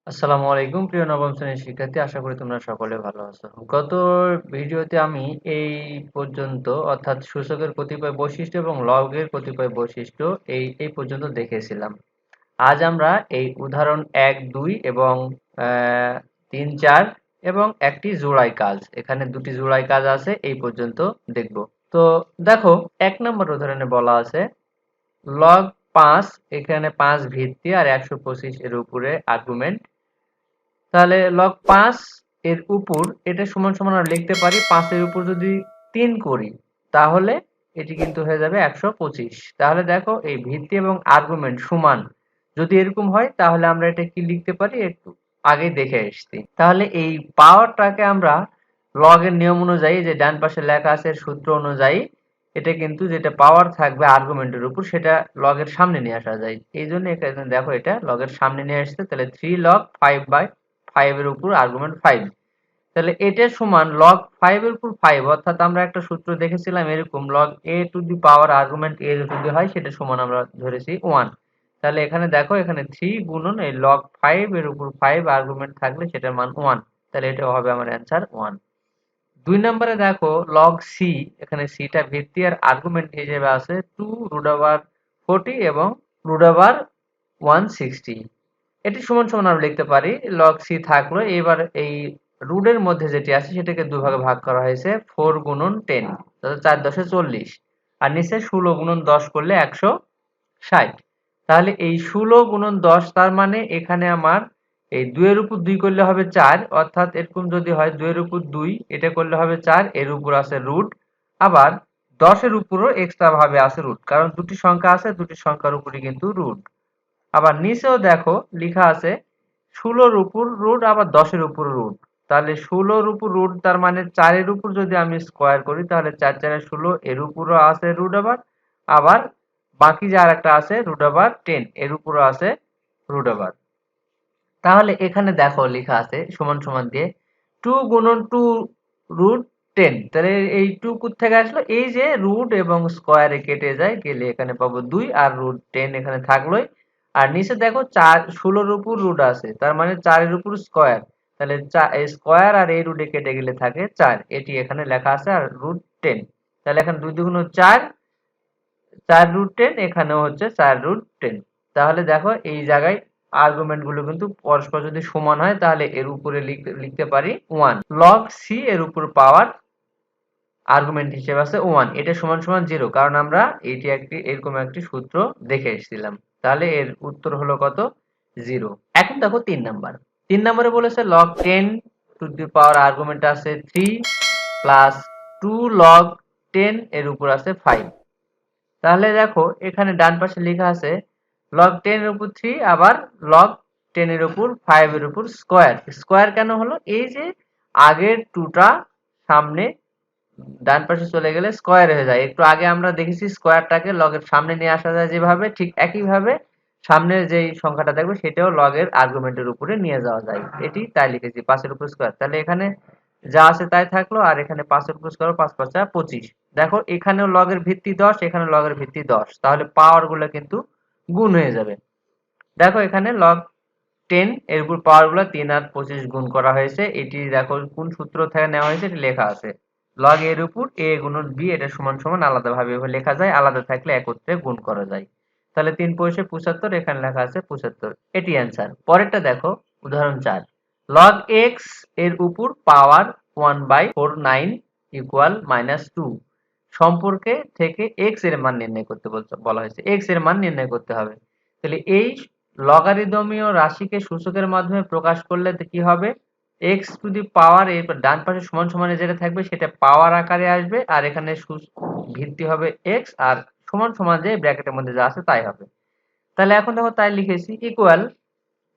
আসসালামু আলাইকুম প্রিয় নবম শ্রেণীর শিক্ষার্থী, আশা করি তোমরা সকলে ভালো আছো। গত ভিডিওতে আমি এই পর্যন্ত অর্থাৎ সূচকের কতিপয় বৈশিষ্ট্য এবং লগের কতিপয় বৈশিষ্ট্য এই পর্যন্ত দেখেছিলাম। আজ আমরা এই উদাহরণ 1, 2 এবং 3, 4 এবং একটি জোড়াই কাজ, এখানে দুটি জোড়াই কাজ আছে, এই পর্যন্ত দেখব। তো দেখো, 1 নম্বর উদাহরণে বলা আছে লগ 5, এখানে 5 ভিত্তি আর 125 এর উপরে আর্গুমেন্ট। তাহলে লগ 5 এর উপর এটা সমান সমান আমরা লিখতে পারি 5 এর উপর যদি 3 করি তাহলে এটি কিন্তু হয়ে যাবে 125। তাহলে দেখো এই ভিত্তি এবং আর্গুমেন্ট সমান যদি এরকম হয় তাহলে আমরা এটা কি লিখতে পারি একটু আগে দেখে এসেছি। তাহলে এই পাওয়ারটাকে আমরা লগের নিয়ম অনুযায়ী যে ডান পাশে লেখা আছে সূত্র অনুযায়ী এটা কিন্তু যেটা পাওয়ার থাকবে আর্গুমেন্টের উপর সেটা লগের সামনে নিয়ে আসা যায়। এই জন্য এখানে দেখো এটা লগের সামনে নিয়ে আসছে। তাহলে 3 log 5/5 এর উপর আর্গুমেন্ট 5। তাহলে এটা সমান log 5 এর উপর 5, অর্থাৎ আমরা একটা সূত্র দেখেছিলাম এরকম log a to the power argument a যদি হয় সেটা সমান আমরা ধরেছি 1। তাহলে এখানে দেখো এখানে 3 গুণন এই log 5 এর উপর 5 আর্গুমেন্ট থাকলে সেটার মান 1। তাহলে এটা হবে আমার অ্যান্সার 1। 2 নম্বরে দেখো log c, এখানে c টা ভিত্তি আর আর্গুমেন্ট হিসেবে আছে 2√40 এবং √160। এটি সমান সমান আমরা লিখতে পারি log c থাকলো। এবার এই রুটের মধ্যে যেটি আছে সেটাকে দুভাগে ভাগ করা হয়েছে 4 গুণন 10, তাহলে 4 10 40 আর নিচে 16 গুণন 10 করলে 160। তাহলে এই 16 গুণন 10 তার মানে এখানে আমার এই 2 এর উপর 2 করলে হবে 4, অর্থাৎ এরকম যদি হয় 2 এর উপর 2 এটা করলে হবে 4, এর উপর আছে রুট। আবার 10 এর উপরও এক্সট্রা ভাবে আছে রুট, কারণ দুটি সংখ্যা আছে, দুটি সংখ্যার উপরই কিন্তু রুট। আবার নিচেও দেখো লেখা আছে 16 এর উপর রুট আবার 10 এর উপর রুট। তাহলে 16 এর উপর রুট তার মানে 4 এর উপর যদি আমি স্কয়ার করি তাহলে 4 4 16 এর উপরও আছে রুট। আবার বাকি যে আরেকটা আছে √10 এর উপরও আছে √। তাহলে এখানে দেখো লেখা আছে সমান সমান দিয়ে 2 গুণন 2 √10। তাহলে এই 2 কোথা থেকে আসলো? এই যে রুট এবং স্কয়ারে কেটে যায়, গেলে এখানে পাবো 2 আর √10 এখানে থাকলোই। আর নিচে দেখো 4 16 এর উপর রুট আছে, তার মানে 4 এর উপর স্কয়ার। তাহলে স্কয়ার আর এই রুটে কেটে গেলে থাকে 4, এটি এখানে লেখা আছে আর √10। তাহলে এখানে 2 2 4, 4√10, এখানেও হচ্ছে 4√10। তাহলে দেখো এই জায়গায় আর্গুমেন্ট গুলো কিন্তু পরস্পর যদি সমান হয় তাহলে এর উপরে লিখতে পারি 1। log c এর উপর পাওয়ার আর্গুমেন্ট হিসেবে আছে 1, এটা সমান সমান 0, কারণ আমরা এটি একটি এরকম একটি সূত্র দেখে এসেছিলাম। তাহলে এর উত্তর হলো কত? 0। এখন দেখো 3 নাম্বার। 3 নম্বরে বলেছে log 10 to the power argument আছে 3 প্লাস 2 log 10 এর উপর আছে 5। তাহলে দেখো এখানে ডান পাশে লেখা আছে log 10 এর উপর 3 আবার log 10 এর উপর 5 এর উপর স্কয়ার। স্কয়ার কেন হলো? এই যে আগের 2 টা সামনে ডান পাশে চলে গেলে স্কয়ার হয়ে যায়। একটু আগে আমরা দেখেছি স্কয়ারটাকে লগের সামনে নিয়ে আসা যায় যেভাবে, ঠিক একইভাবে সামনের যেই সংখ্যাটা দেখবে সেটাও লগের আর্গুমেন্টের উপরে নিয়ে যাওয়া যায়। এটি তাই লিখেছি 5 এর উপর স্কয়ার। তাহলে এখানে যা আছে তাই থাকলো, আর এখানে 5 এর উপর স্কয়ার 5 5 25। দেখো এখানেও লগের ভিত্তি 10, এখানে লগের ভিত্তি 10, তাহলে পাওয়ার গুলো কিন্তু গুণ হয়ে যাবে। দেখো এখানে log 10 এর উপর পাওয়ার গুলো 3 আর 25 গুণ করা হয়েছে। এটি দেখো কোন সূত্র থেকে নেওয়া হয়েছে এটি লেখা আছে log এর উপর a গুণন b, এটা সমান সমান আলাদা ভাবে লেখা যায়, আলাদা থাকলে একত্রে গুণ করা যায়। তাহলে 3 পয়সা 75, এখানে লেখা আছে 75, এটি অ্যান্সার। পরেরটা দেখো উদাহরণ 4, log x এর উপর পাওয়ার 1/49 ইকুয়াল -2 সম্পর্কে থেকে x এর মান নির্ণয় করতে বলা হয়েছে। x এর মান নির্ণয় করতে হবে। তাহলে এই লগারিদমীয় রাশিকে সূচকের মাধ্যমে প্রকাশ করলে কি হবে? x টু দি পাওয়ার, এর ডান পাশে সমান সমানে যেটা থাকবে সেটা পাওয়ার আকারে আসবে, আর এখানে ভিত্তি হবে x, আর সমান সমান যে ব্র্যাকেটের মধ্যে যা আছে তাই হবে। তাহলে এখন দেখো তাই লিখেছি ইকুয়াল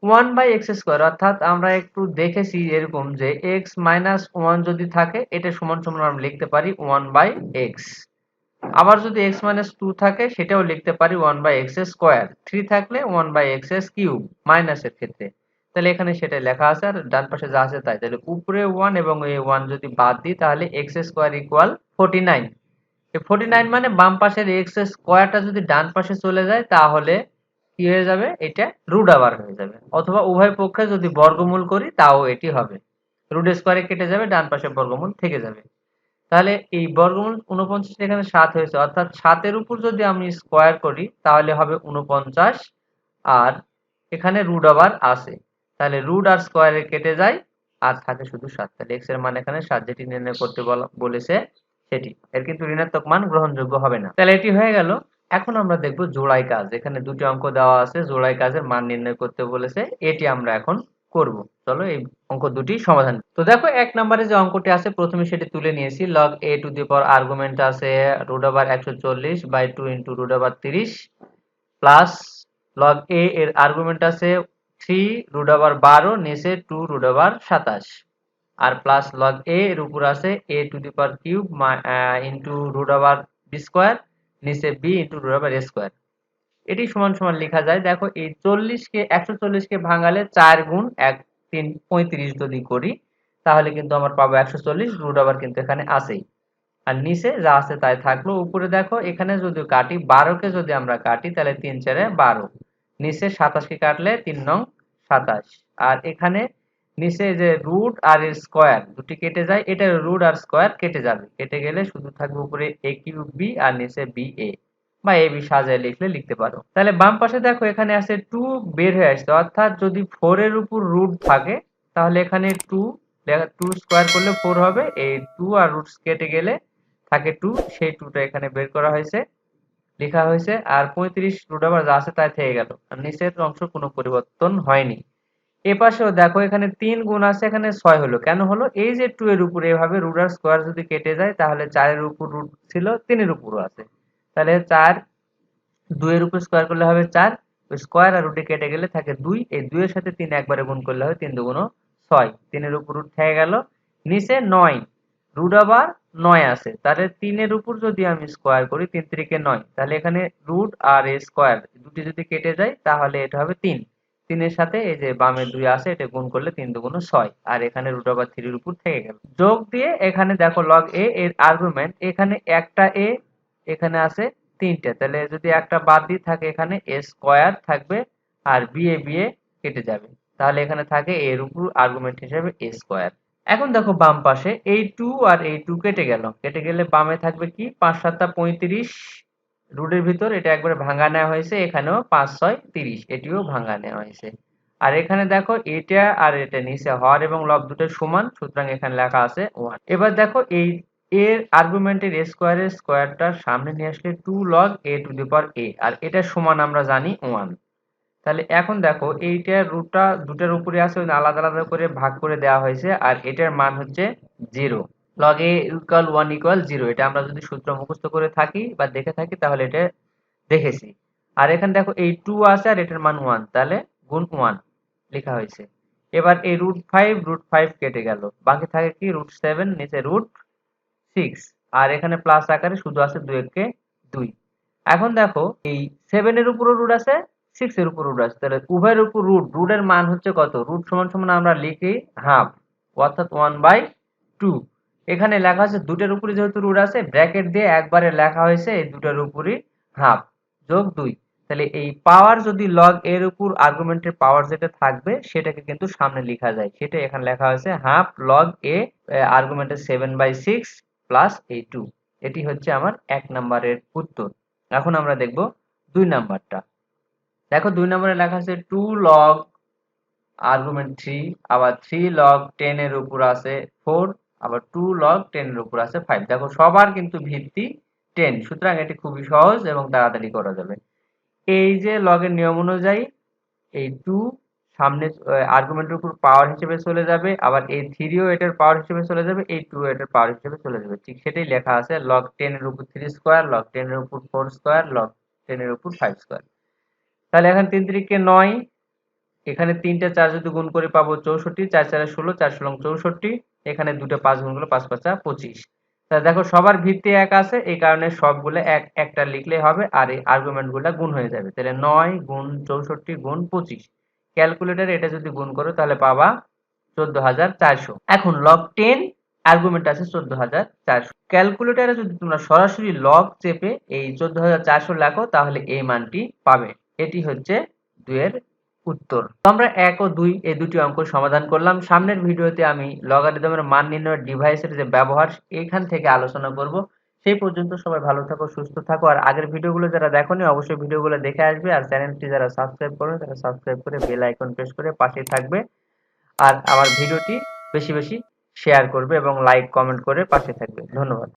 1/x², অর্থাৎ আমরা একটু দেখেছি এরকম যে x - 1 যদি থাকে এটা সমান সমান আমরা লিখতে পারি 1/x। আবার যদি x - 2 থাকে সেটাও লিখতে পারি 1/x², 3 থাকলে 1/x³ মাইনাসের ক্ষেত্রে। তাহলে এখানে সেটা লেখা আছে আর ডান পাশে যা আছে তাই। তাহলে উপরে 1 এবং এই 1 যদি বাদ দিই তাহলে x² ইকুয়াল 49। এই 49 মানে বাম পাশের x² টা যদি ডান পাশে চলে যায় তাহলে কি হয়ে যাবে, এটা রুট আবার হয়ে যাবে, অথবা উভয় পক্ষে যদি বর্গমূল করি তাও এটি হবে। রুট স্কোয়ারে কেটে যাবে, ডান পাশে বর্গমূল থেকে যাবে। তাহলে এই বর্গমূল 49 এখানে 7 হয়েছে, অর্থাৎ 7 এর উপর যদি আমি স্কোয়ার করি তাহলে হবে 49, আর এখানে রুট আবার আছে, তাহলে রুট আর স্কোয়ারে কেটে যায় আর থাকে শুধু 7। তাহলে x এর মান এখানে 7 যেটি নির্ণয় করতে বলেছে সেটি, এর কিন্তু ঋণাত্মক মান গ্রহণযোগ্য হবে না। তাহলে এটি হয়ে গেল। এখন আমরা দেখব জোড়াই কাজ। এখানে দুটি অঙ্ক দেওয়া আছে, জোড়াই কাজের মান নির্ণয় করতে বলেছে, এটি আমরা এখন করব। চলো এই অঙ্ক দুটি সমাধান। তো দেখো 1 নম্বরে যে অঙ্কটি আছে প্রথমে সেটি তুলে নিয়েছি। log a to the power argument আছে √140/2 * √30 প্লাস log a এর আর্গুমেন্ট আছে 3√12 নিচে 2√27 আর প্লাস log a এর উপর আছে a to the power cube into √b² নিচে b ইনটু √a²। এটি সমান সমান লেখা যায়। দেখো এই 140 কে ভাঙালে 4 গুণ 1 3 35 যদি করি তাহলে কিন্তু আমরা পাবো 140, রুট আবার কিন্তু এখানে আছেই, আর নিচে যা আছে তাই থাকলো। উপরে দেখো এখানে যদি কাটি 12 কে যদি আমরা কাটি তাহলে 3 4 12, নিচে 27 কে কাটলে 3 নং 27, আর এখানে নিচে যে রুট আর এর স্কয়ার দুটি কেটে যায়, এটা রুট আর স্কয়ার কেটে যাবে, কেটে গেলে শুধু থাকবে উপরে a কিউব b আর নিচে b a, বা a b সাজায় লিখলে লিখতে পারো। তাহলে বাম পাশে দেখো এখানে আছে 2 বের হয়ে আসছে, অর্থাৎ যদি 4 এর উপর রুট থাকে তাহলে এখানে 2 স্কয়ার করলে 4 হবে, এই 2 আর রুটস কেটে গেলে থাকে 2, সেই 2টা এখানে বের করা হয়েছে, লেখা হয়েছে, আর 35 রুট আবার যা আছে তাই থেকে গেল, আর নিচের অংশ কোনো পরিবর্তন হয়নি। এপাশেও দেখো এখানে 3 গুণ আছে, এখানে 6 হলো, কেন হলো, এই যে 2 এর উপরে এভাবে রুট আর স্কয়ার যদি কেটে যায় তাহলে 4 এর উপর রুট ছিল, 3 এর উপরও আছে, তাহলে 4 2 এর উপর স্কয়ার করলে হবে 4, স্কয়ার আর রুটে কেটে গেলে থাকে 2, এই 2 এর সাথে 3 একবারে গুণ করলে হয় 3 2 6, 3 এর উপর রুট থেকে গেল, নিচে 9 রুট আবার 9 আছে, তাহলে 3 এর উপর যদি আমি স্কয়ার করি 3 3 9, তাহলে এখানে রুট আর এ স্কয়ার দুটি যদি কেটে যায় তাহলে এটা হবে 3, 3 এর সাথে এই যে বামে 2 আছে এটা গুণ করলে 3 2 6, আর এখানে রুট আবার 3 এর উপর থেকে গেল। যোগ দিয়ে এখানে দেখো log a এর আর্গুমেন্ট, এখানে একটা a এখানে আছে 3টা, তাহলে যদি একটা বাদ দিয়ে থাকে এখানে a স্কয়ার থাকবে আর b a কেটে যাবে, তাহলে এখানে থাকে a এর উপর আর্গুমেন্ট হিসেবে a স্কয়ার। এখন দেখো বাম পাশে এই 2 আর এই 2 কেটে গেল, কেটে গেলে বামে থাকবে কি 5 7 35, রুটের ভিতর এটা একবারে ভাঙা নেওয়া হয়েছে, এখানেও 5 6 30 এটিও ভাঙা নেওয়া হয়েছে, আর এখানে দেখো এটা আর এটা নিচে হর এবং লব দুটো সমান, সুতরাং এখানে লেখা আছে 1। এবার দেখো এই এর আর্গুমেন্টের a স্কয়ারের স্কয়ারটা সামনে নিয়ে আসলে 2 log a to the power a, আর এটা সমান আমরা জানি 1। তাহলে এখন দেখো এইটার রুটটা দুটার উপরে আছে, আলাদা আলাদা করে ভাগ করে দেওয়া হয়েছে, আর এটার মান হচ্ছে 0, log a ইকুয়াল 1 ইকুয়াল 0, এটা আমরা যদি সূত্র মুখস্থ করে থাকি বা দেখে থাকি তাহলে এটা দেখেছি। আর এখানে দেখো এই 2 আছে আর এটার মান 1, তাহলে গুণ 1 লেখা হয়েছে। এবার এই √5 কেটে গেল, বাকি থাকে কি √7 নিচে √6, আর এখানে প্লাস আকারে শুধু আছে 2 কে 2। এখন দেখো এই 7 এর উপরও রুট আছে, 6 এর উপর রুট আছে, তাহলে উভয়ের উপর রুটের মান হচ্ছে কত, রুট সমান সমান আমরা লিখি হাফ, অর্থাৎ 1/2। এখানে লেখা আছে দুটোর উপরে যেহেতু রুট আছে ব্র্যাকেট দিয়ে একবারে লেখা হয়েছে এই দুটোর উপরই হাফ যোগ 2, তাহলে এই পাওয়ার যদি log এর উপর আর্গুমেন্টের পাওয়ার যেটা থাকবে সেটাকে কিন্তু সামনে লেখা যায়, সেটা এখানে লেখা হয়েছে হাফ log a আর্গুমেন্টের 7/6 প্লাস এই 2। এটি হচ্ছে আমার 1 নম্বরের উত্তর। এখন আমরা দেখব 2 নাম্বারটা। দেখো 2 নম্বরে লেখা আছে 2 log আর্গুমেন্ট 3, আবার 3 log 10 এর উপর আছে 4, আবার 2 log 10 এর উপর আছে 5। দেখো সবার কিন্তু ভিত্তি 10, সুতরাং এটি খুবই সহজ এবং তাড়াতাড়ি করা যাবে। এই যে log এর নিয়ম অনুযায়ী এই 2 সামনে আর্গুমেন্টের উপর পাওয়ার হিসেবে চলে যাবে, আবার এই 3ও এটার পাওয়ার হিসেবে চলে যাবে, এই 2 এটার পাওয়ার হিসেবে চলে যাবে, ঠিক সেটাই লেখা আছে log 10 এর উপর 3 স্কয়ার, log 10 এর উপর 4 স্কয়ার, log 10 এর উপর 5 স্কয়ার। তাহলে এখন 3 3 9, এখানে 3টা 4 যদি গুণ করে পাবো 64, 4 4 16, 4 16 64, এখানে দুটো 5 গুণ করলে 5 5 25। তাহলে দেখো সবার ভিত্তি 1 আছে, এই কারণে সবগুলো একটা লিখলেই হবে, আর এই আর্গুমেন্ট গুলা গুণ হয়ে যাবে, তাহলে 9 গুণ 64 গুণ 25, ক্যালকুলেটরে এটা যদি গুণ করো তাহলে পাবা 14400। এখন log 10 আর্গুমেন্ট আছে 14400, ক্যালকুলেটরে যদি তোমরা সরাসরি লগ চেপে এই 14400 লেখো তাহলে এই মানটি পাবে। এটি হচ্ছে 2 এর উত্তর। তো আমরা 1 ও 2 এই দুটি অঙ্ক সমাধান করলাম। সামনের ভিডিওতে আমি লগারিদমের মান নির্ণয়ের ডিভাইসের যে ব্যবহার এখান থেকে আলোচনা করব। সেই পর্যন্ত সবাই ভালো থাকো, সুস্থ থাকো। আর আগের ভিডিওগুলো যারা দেখোনি অবশ্যই ভিডিওগুলো দেখে আসবে। আর চ্যানেলটি যারা সাবস্ক্রাইব করবে তারা সাবস্ক্রাইব করে বেল আইকন প্রেস করে পাশে থাকবে। আর আমার ভিডিওটি বেশি বেশি শেয়ার করবে এবং লাইক কমেন্ট করে পাশে থাকবে। ধন্যবাদ।